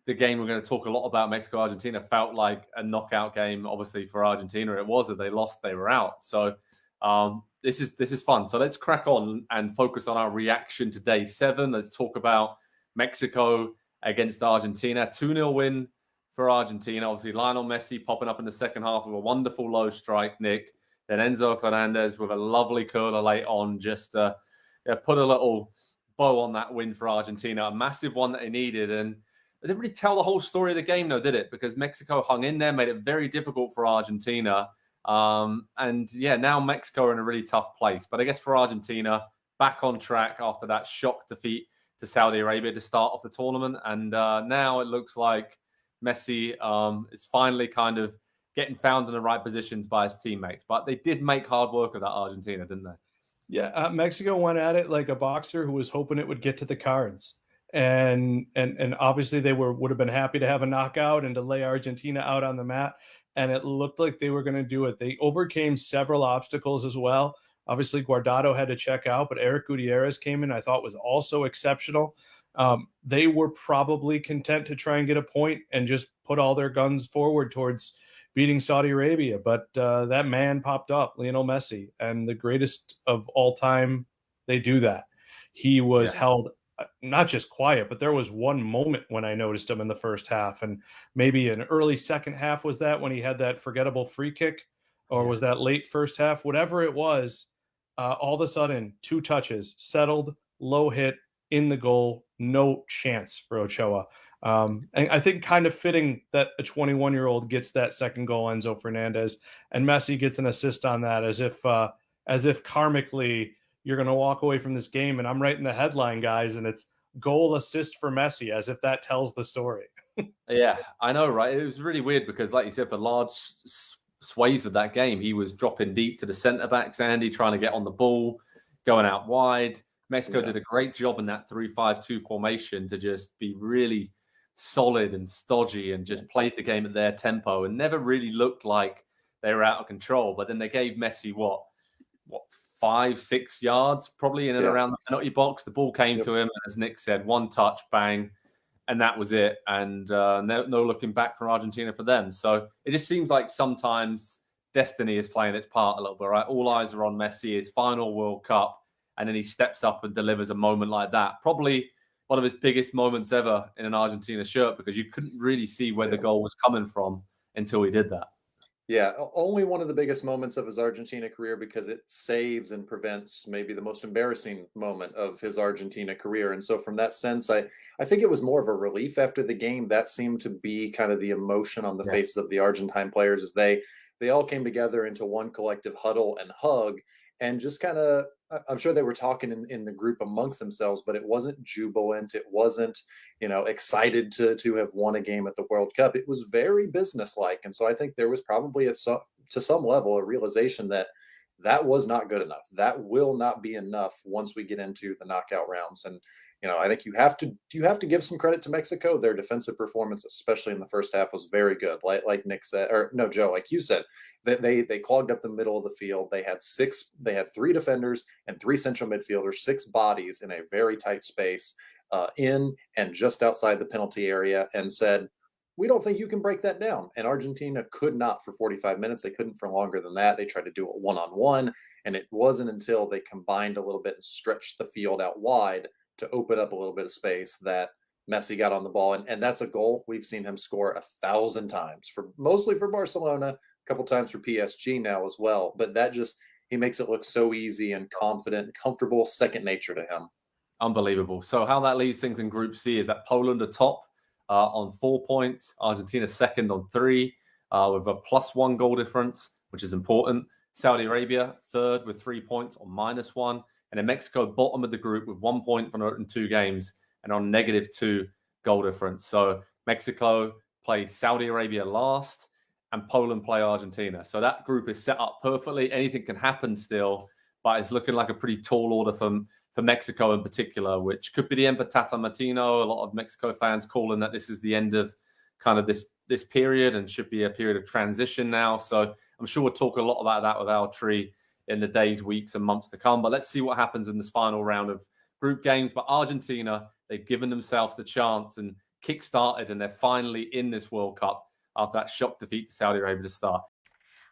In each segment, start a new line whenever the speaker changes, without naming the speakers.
the game we're going to talk a lot about, Mexico-Argentina, felt like a knockout game. Obviously for Argentina, it was. If they lost, they were out. So this is fun. So let's crack on and focus on our reaction to day 7. Let's talk about Mexico against Argentina. 2-0 win for Argentina. Obviously, Lionel Messi popping up in the second half with a wonderful low strike, Nick. Then Enzo Fernandez with a lovely curler late on, just put a little bow on that win for Argentina. A massive one that they needed. And it didn't really tell the whole story of the game, though, did it? Because Mexico hung in there, made it very difficult for Argentina. Now Mexico are in a really tough place. But I guess for Argentina, back on track after that shock defeat to Saudi Arabia to start off the tournament. And now it looks like Messi is finally kind of getting found in the right positions by his teammates. But they did make hard work of that Argentina, didn't they?
Yeah, Mexico went at it like a boxer who was hoping it would get to the cards. And obviously they would have been happy to have a knockout and to lay Argentina out on the mat. And it looked like they were going to do it. They overcame several obstacles as well. Obviously, Guardado had to check out, but Eric Gutierrez came in, I thought was also exceptional. They were probably content to try and get a point and just put all their guns forward towards beating Saudi Arabia. But that man popped up, Lionel Messi, and the greatest of all time, they do that. He was held not just quiet, but there was one moment when I noticed him in the first half, and maybe an early second half was that when he had that forgettable free kick, or was that late first half, whatever it was, all of a sudden 2 touches, settled, low hit, in the goal, no chance for Ochoa. And I think kind of fitting that a 21-year-old gets that second goal, Enzo Fernandez, and Messi gets an assist on that, as if karmically you're going to walk away from this game and I'm writing the headline, guys, and it's goal assist for Messi, as if that tells the story.
Yeah, I know, right? It was really weird because, like you said, for large swathes of that game, he was dropping deep to the centre-backs, Andy, trying to get on the ball, going out wide. Mexico did a great job in that 3-5-2 formation to just be really solid and stodgy and just played the game at their tempo and never really looked like they were out of control. But then they gave Messi, what 5-6 yards probably in and around the penalty box. The ball came to him, and as Nick said, one touch, bang, and that was it. And no looking back from Argentina for them. So it just seems like sometimes destiny is playing its part a little bit, right? All eyes are on Messi, his final World Cup, and then he steps up and delivers a moment like that. Probably one of his biggest moments ever in an Argentina shirt, because you couldn't really see where the goal was coming from until he did that.
Yeah, only one of the biggest moments of his Argentina career, because it saves and prevents maybe the most embarrassing moment of his Argentina career. And so from that sense, I think it was more of a relief after the game. That seemed to be kind of the emotion on the faces of the Argentine players, as they all came together into one collective huddle and hug, and just kind of, I'm sure they were talking in the group amongst themselves, but it wasn't jubilant. It wasn't, excited to have won a game at the World Cup. It was very businesslike. And so I think there was probably to some level a realization that was not good enough. That will not be enough once we get into the knockout rounds. And I think you have to give some credit to Mexico. Their defensive performance, especially in the first half, was very good. Like Nick said, or no, Joe, like you said, that they clogged up the middle of the field. They had 3 defenders and 3 central midfielders, 6 bodies in a very tight space, in and just outside the penalty area, and said, we don't think you can break that down. And Argentina could not for 45 minutes. They couldn't for longer than that. They tried to do it one-on-one, and it wasn't until they combined a little bit and stretched the field out wide to open up a little bit of space that Messi got on the ball. And that's a goal we've seen him score 1,000 times, mostly for Barcelona, a couple times for PSG now as well. But he makes it look so easy and confident and comfortable, second nature to him.
Unbelievable. So how that leaves things in Group C is that Poland are top on 4 points, Argentina second on 3 with a +1 goal difference, which is important. Saudi Arabia third with 3 points on -1. And then Mexico, bottom of the group with 1 point from 2 games and on -2 goal difference. So Mexico play Saudi Arabia last and Poland play Argentina. So that group is set up perfectly. Anything can happen still, but it's looking like a pretty tall order for Mexico in particular, which could be the end for Tata Martino. A lot of Mexico fans calling that this is the end of kind of this period and should be a period of transition now. So I'm sure we'll talk a lot about that with Al Tree in the days, weeks, and months to come. But let's see what happens in this final round of group games. But Argentina, they've given themselves the chance and kick-started, and they're finally in this World Cup after that shock defeat to Saudi Arabia to start.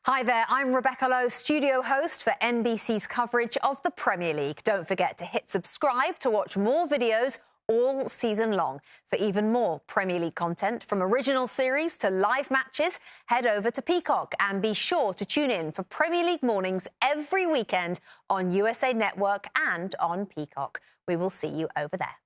Hi there, I'm Rebecca Lowe, studio host for NBC's coverage of the Premier League. Don't forget to hit subscribe to watch more videos all season long. For even more Premier League content, from original series to live matches, head over to Peacock and be sure to tune in for Premier League mornings every weekend on USA Network and on Peacock. We will see you over there.